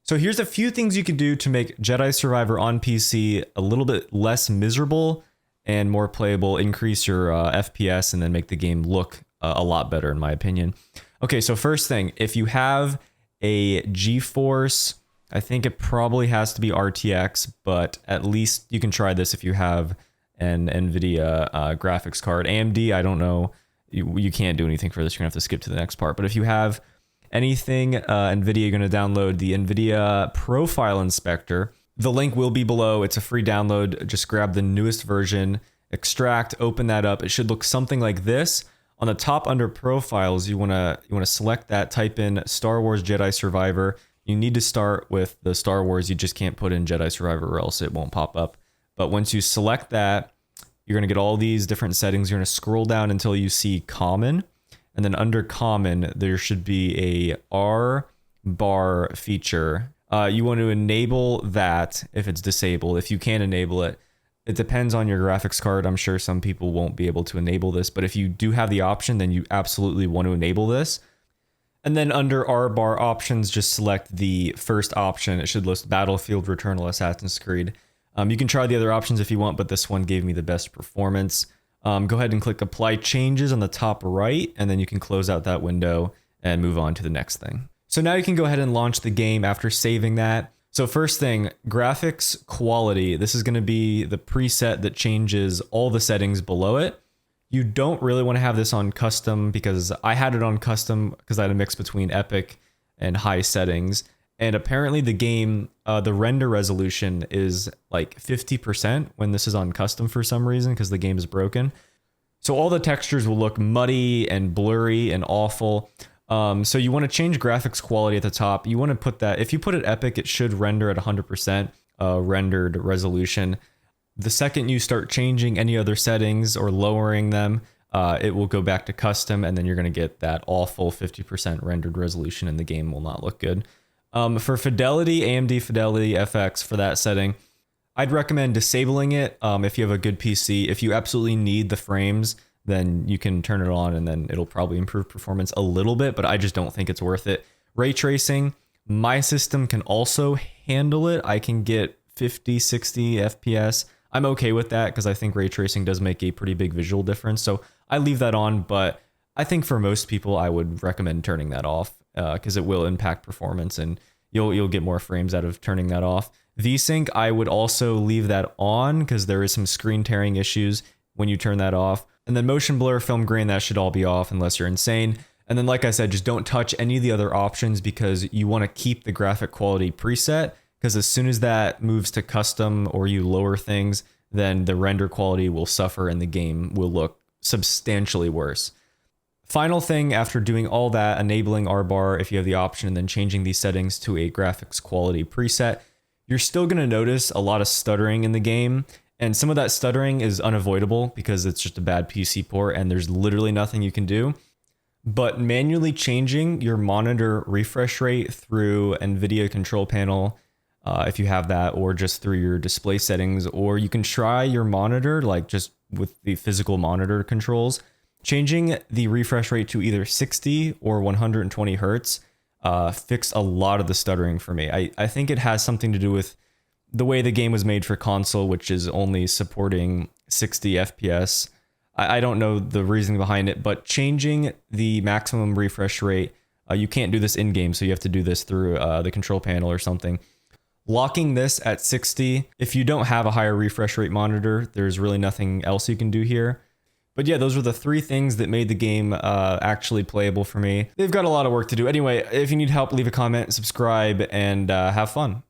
So here's a few things you can do to make Jedi Survivor on PC a little bit less miserable and more playable, increase your FPS, and then make the game look a lot better, in my opinion. Okay, so first thing, if you have a GeForce, I think it probably has to be RTX, but at least you can try this if you have an NVIDIA graphics card. AMD, I don't know. You can't do anything for this. You're going to have to skip to the next part. But if you have anything NVIDIA, you're going to download the NVIDIA Profile Inspector. The link will be below. It's a free download. Just grab the newest version, extract, open that up. It should look something like this. On the top under Profiles, you want to select that, type in Star Wars Jedi Survivor. You need to start with the Star Wars. You just can't put in Jedi Survivor or else it won't pop up. But once you select that, you're going to get all these different settings. You're going to scroll down until you see Common. And then under Common, there should be a R bar feature. You want to enable that if it's disabled. If you can enable it, it depends on your graphics card. I'm sure some people won't be able to enable this, but if you do have the option, then you absolutely want to enable this. And then under R bar options, just select the first option. It should list Battlefield, Returnal, Assassin's Creed. You can try the other options if you want, but this one gave me the best performance. Go ahead and click Apply Changes on the top right, and then you can close out that window and move on to the next thing. So now you can go ahead and launch the game after saving that. So first thing, graphics quality. This is going to be the preset that changes all the settings below it. You don't really want to have this on custom because I had it on custom because I had a mix between epic and high settings. And apparently the game, the render resolution is like 50% when this is on custom for some reason because the game is broken. So all the textures will look muddy and blurry and awful. So you want to change graphics quality at the top. You want to put that, if you put it epic, it should render at 100% rendered resolution. The second you start changing any other settings or lowering them, it will go back to custom, and then you're going to get that awful 50% rendered resolution and the game will not look good. For fidelity, AMD Fidelity FX for that setting, I'd recommend disabling it if you have a good PC. If you absolutely need the frames, then you can turn it on and then it'll probably improve performance a little bit, but I just don't think it's worth it. Ray tracing, my system can also handle it. I can get 50, 60 FPS. I'm okay with that because I think ray tracing does make a pretty big visual difference. So I leave that on, but I think for most people, I would recommend turning that off because it will impact performance and you'll get more frames out of turning that off. VSync, I would also leave that on because there is some screen tearing issues when you turn that off. And then motion blur, film grain, that should all be off unless you're insane. And then, like I said, just don't touch any of the other options because you want to keep the graphic quality preset because as soon as that moves to custom or you lower things, then the render quality will suffer and the game will look substantially worse. Final thing, after doing all that, enabling R-bar if you have the option and then changing these settings to a graphics quality preset, you're still going to notice a lot of stuttering in the game. And some of that stuttering is unavoidable because it's just a bad PC port and there's literally nothing you can do. But manually changing your monitor refresh rate through NVIDIA control panel, if you have that, or just through your display settings, or you can try your monitor, like just with the physical monitor controls, changing the refresh rate to either 60 or 120 hertz fixed a lot of the stuttering for me. I think it has something to do with the way the game was made for console, which is only supporting 60 FPS. I don't know the reasoning behind it, but changing the maximum refresh rate, you can't do this in-game, so you have to do this through the control panel or something. Locking this at 60, if you don't have a higher refresh rate monitor, there's really nothing else you can do here. But yeah, those were the 3 things that made the game actually playable for me. They've got a lot of work to do. Anyway, if you need help, leave a comment, subscribe, and have fun.